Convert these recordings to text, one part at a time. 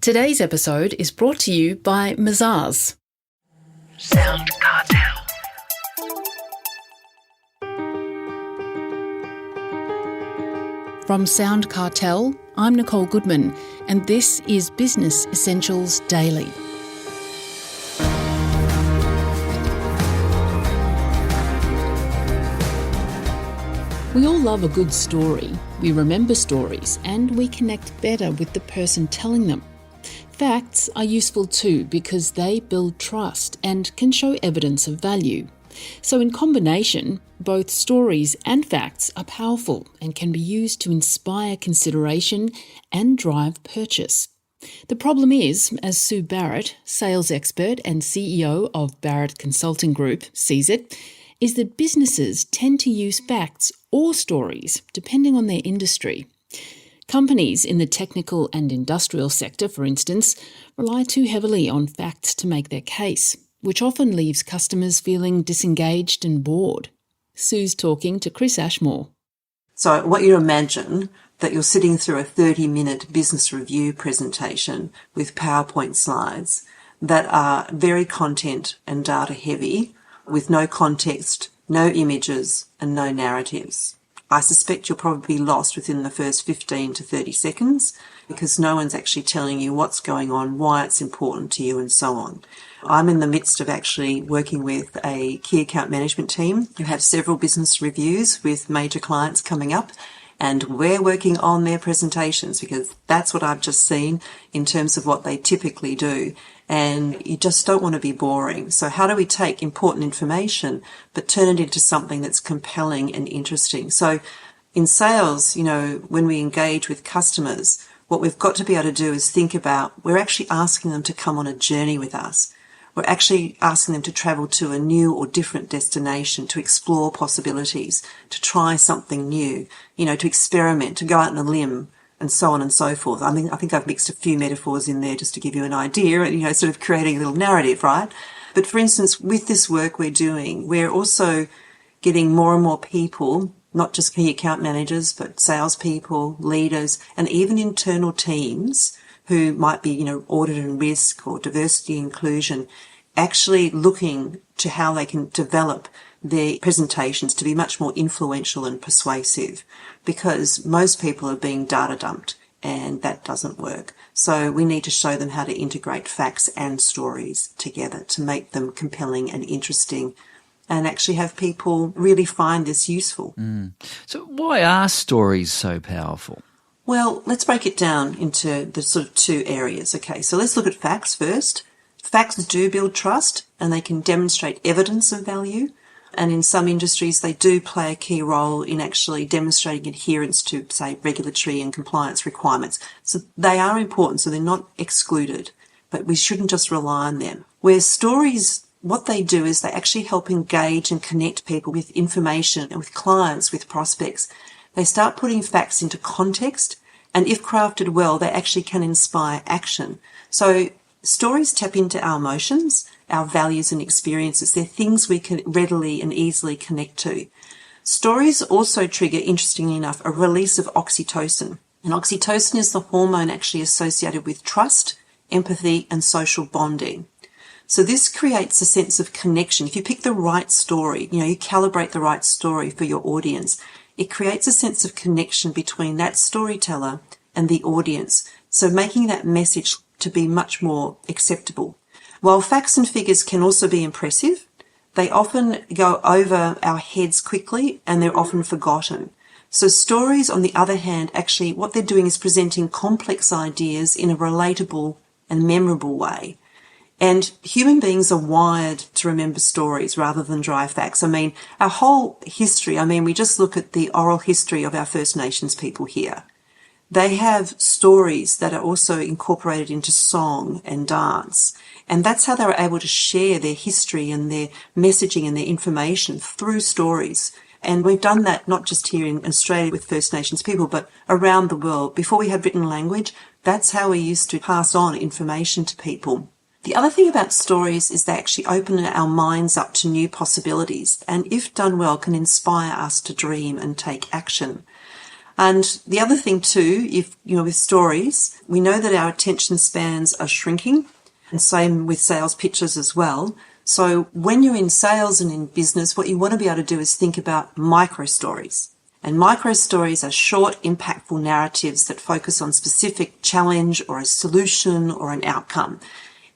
Today's episode is brought to you by Mazars. SoundCartel. From SoundCartel, I'm Nicole Goodman, and this is Business Essentials Daily. We all love a good story. We remember stories, and we connect better with the person telling them. Facts are useful too because they build trust and can show evidence of value. So in combination, both stories and facts are powerful and can be used to inspire consideration and drive purchase. The problem is, as Sue Barrett, sales expert and CEO of Barrett Consulting Group, sees it, is that businesses tend to use facts or stories, depending on their industry. Companies in the technical and industrial sector, for instance, rely too heavily on facts to make their case, which often leaves customers feeling disengaged and bored. Sue's talking to Chris Ashmore. So I want you to imagine that you're sitting through a 30-minute business review presentation with PowerPoint slides that are very content and data heavy, with no context, no images, and no narratives. I suspect you'll probably be lost within the first 15 to 30 seconds because no one's actually telling you what's going on, why it's important to you, and so on. I'm in the midst of actually working with a key account management team who have several business reviews with major clients coming up, and we're working on their presentations because that's what I've just seen in terms of what they typically do. And you just don't want to be boring. So how do we take important information but turn it into something that's compelling and interesting? So in sales, when we engage with customers, what we've got to be able to do is think about, we're actually asking them to come on a journey with us. We're actually asking them to travel to a new or different destination, to explore possibilities, to try something new, to experiment, to go out on a limb, and so on and so forth. I think I've mixed a few metaphors in there just to give you an idea and, sort of creating a little narrative, right? But for instance, with this work we're doing, we're also getting more and more people, not just key account managers, but salespeople, leaders, and even internal teams who might be, audit and risk or diversity inclusion, actually looking to how they can develop their presentations to be much more influential and persuasive, because most people are being data dumped and that doesn't work. So we need to show them how to integrate facts and stories together to make them compelling and interesting and actually have people really find this useful. So why are stories so powerful? Well, let's break it down into the sort of two areas. Okay, so let's look at facts first. Facts do build trust and they can demonstrate evidence of value. And in some industries, they do play a key role in actually demonstrating adherence to, say, regulatory and compliance requirements. So they are important, so they're not excluded, but we shouldn't just rely on them. Where stories, what they do is they actually help engage and connect people with information and with clients, with prospects. They start putting facts into context, and if crafted well, they actually can inspire action. So stories tap into our emotions, our values and experiences. They're things we can readily and easily connect to. Stories also trigger, interestingly enough, a release of oxytocin. And oxytocin is the hormone actually associated with trust, empathy, and social bonding. So this creates a sense of connection. If you pick the right story, you calibrate the right story for your audience, it creates a sense of connection between that storyteller and the audience. So making that message to be much more acceptable. While facts and figures can also be impressive, they often go over our heads quickly and they're often forgotten. So stories, on the other hand, actually what they're doing is presenting complex ideas in a relatable and memorable way. And human beings are wired to remember stories rather than dry facts. Our whole history, we just look at the oral history of our First Nations people here. They have stories that are also incorporated into song and dance. And that's how they were able to share their history and their messaging and their information through stories. And we've done that not just here in Australia with First Nations people, but around the world. Before we had written language, that's how we used to pass on information to people. The other thing about stories is they actually open our minds up to new possibilities and, if done well, can inspire us to dream and take action. And the other thing too, with stories, we know that our attention spans are shrinking, and same with sales pitches as well. So when you're in sales and in business, what you want to be able to do is think about micro stories. And micro stories are short, impactful narratives that focus on specific challenge or a solution or an outcome.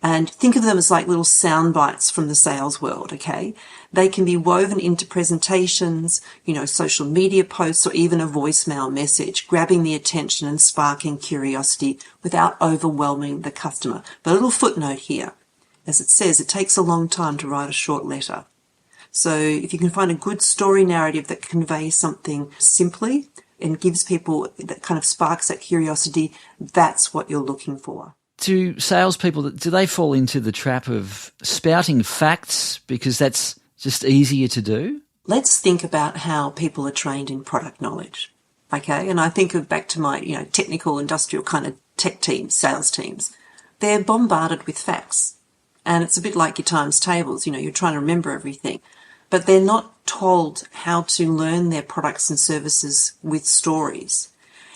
And think of them as like little sound bites from the sales world, okay? They can be woven into presentations, social media posts, or even a voicemail message, grabbing the attention and sparking curiosity without overwhelming the customer. But a little footnote here. As it says, it takes a long time to write a short letter. So if you can find a good story narrative that conveys something simply and gives people, that kind of sparks that curiosity, that's what you're looking for. Do salespeople, do they fall into the trap of spouting facts because that's just easier to do? Let's think about how people are trained in product knowledge, okay? And I think back to my, technical, industrial kind of tech teams, sales teams. They're bombarded with facts. And it's a bit like your times tables, you're trying to remember everything. But they're not told how to learn their products and services with stories.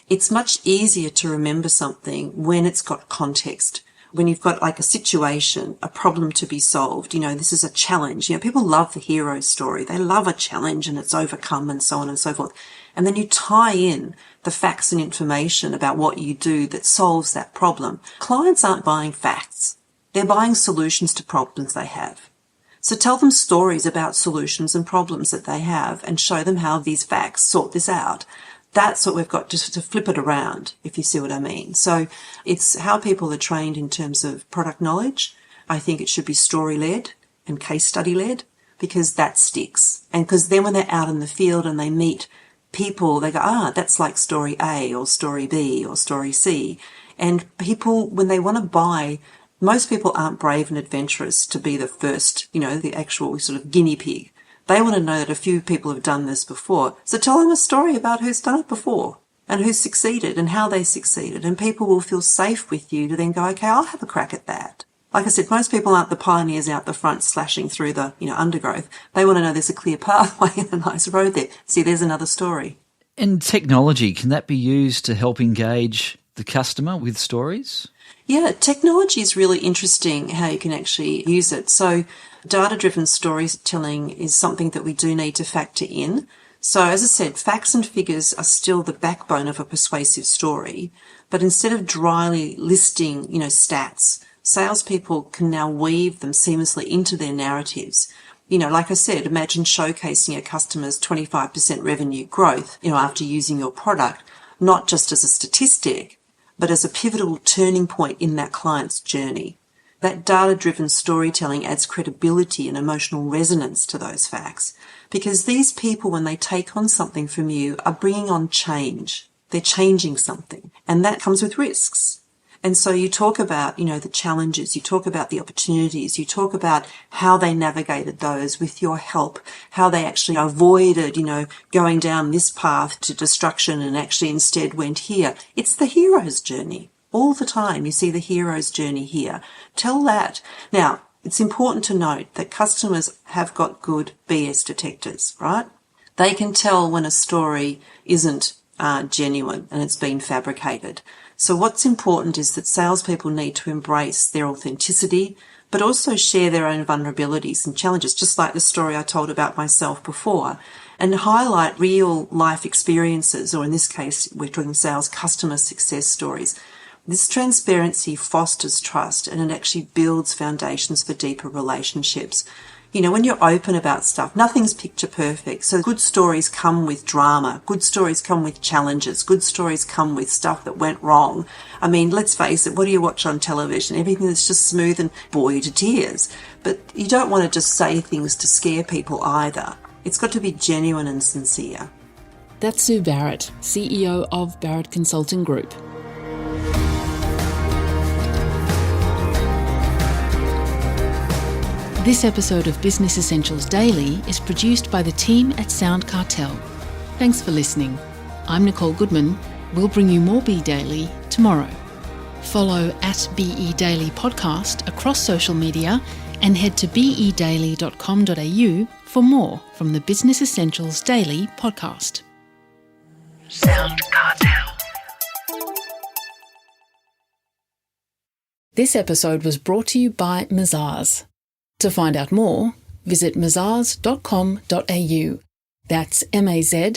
It's much easier to remember something when it's got context, when you've got like a situation, a problem to be solved. This is a challenge. People love the hero story. They love a challenge and it's overcome and so on and so forth. And then you tie in the facts and information about what you do that solves that problem. Clients aren't buying facts. They're buying solutions to problems they have. So tell them stories about solutions and problems that they have and show them how these facts sort this out. That's what we've got to flip it around, if you see what I mean. So it's how people are trained in terms of product knowledge. I think it should be story-led and case study-led because that sticks. And because then when they're out in the field and they meet people, they go, that's like story A or story B or story C. And people, when they want to buy, most people aren't brave and adventurous to be the first, the actual sort of guinea pig. They want to know that a few people have done this before. So tell them a story about who's done it before and who's succeeded and how they succeeded. And people will feel safe with you to then go, okay, I'll have a crack at that. Like I said, most people aren't the pioneers out the front slashing through the, undergrowth. They want to know there's a clear pathway and a nice road there. See, there's another story. And technology, can that be used to help engage the customer with stories? Yeah, technology is really interesting how you can actually use it. So data-driven storytelling is something that we do need to factor in. So as I said, facts and figures are still the backbone of a persuasive story. But instead of dryly listing, stats, salespeople can now weave them seamlessly into their narratives. Like I said, imagine showcasing a customer's 25% revenue growth, after using your product, not just as a statistic, but as a pivotal turning point in that client's journey. That data-driven storytelling adds credibility and emotional resonance to those facts because these people, when they take on something from you, are bringing on change. They're changing something, and that comes with risks. And so you talk about, the challenges, you talk about the opportunities, you talk about how they navigated those with your help, how they actually avoided, going down this path to destruction and actually instead went here. It's the hero's journey. All the time you see the hero's journey here. Tell that. Now, it's important to note that customers have got good BS detectors, right? They can tell when a story isn't genuine and it's been fabricated. So what's important is that salespeople need to embrace their authenticity, but also share their own vulnerabilities and challenges, just like the story I told about myself before, and highlight real life experiences, or in this case, we're talking sales customer success stories. This transparency fosters trust and it actually builds foundations for deeper relationships. When you're open about stuff, nothing's picture perfect. So good stories come with drama. Good stories come with challenges. Good stories come with stuff that went wrong. I mean, let's face it, what do you watch on television? Everything that's just smooth and bore you to tears. But you don't want to just say things to scare people either. It's got to be genuine and sincere. That's Sue Barrett, CEO of Barrett Consulting Group. This episode of Business Essentials Daily is produced by the team at SoundCartel. Thanks for listening. I'm Nicole Goodman. We'll bring you more Be Daily tomorrow. Follow @BE Daily Podcast across social media and head to bedaily.com.au for more from the Business Essentials Daily podcast. SoundCartel. This episode was brought to you by Mazars. To find out more, visit mazars.com.au. That's mazars.com.au.